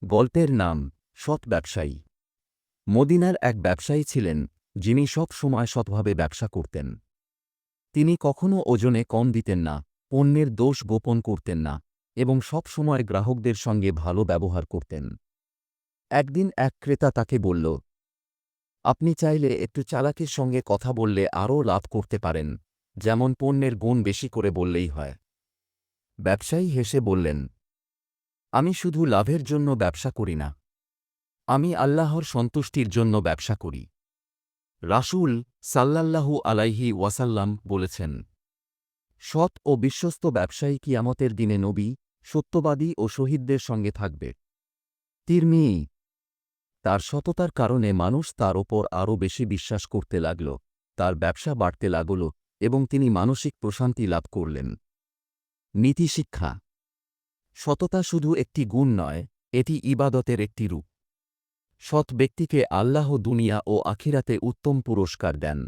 গল্পের নাম সৎ ব্যবসায়ী। মদিনার এক ব্যবসায়ী ছিলেন, যিনি সব সময় সৎভাবে ব্যবসা করতেন। তিনি কখনও ওজনে কম দিতেন না, পণ্যের দোষ গোপন করতেন না এবং সব সময় গ্রাহকদের সঙ্গে ভালো ব্যবহার করতেন। একদিন এক ক্রেতা তাকে বলল, আপনি চাইলে একটু চালাকির সঙ্গে কথা বললে আরও লাভ করতে পারেন, যেমন পণ্যের গুণ বেশি করে বললেই হয়। ব্যবসায়ী হেসে বললেন, আমি শুধু লাভের জন্য ব্যবসা করি না, আমি আল্লাহর সন্তুষ্টির জন্য ব্যবসা করি। রাসূল সাল্লাল্লাহু আলাইহি ওয়াসাল্লাম বলেছেন, সৎ ও বিশ্বস্ত ব্যবসায়ী কিয়ামতের দিনে নবী, সত্যবাদী ও শহীদদের সঙ্গে থাকবে। তিরমিজি। তার সততার কারণে মানুষ তার ওপর আরও বেশি বিশ্বাস করতে লাগল, তার ব্যবসা বাড়তে লাগল এবং তিনি মানসিক প্রশান্তি লাভ করলেন। নীতিশিক্ষা। সততা শুধু একটি গুণ নয়, এটি ইবাদতের একটি রূপ। সৎ ব্যক্তিকে আল্লাহ দুনিয়া ও আখিরাতে উত্তম পুরস্কার দেন।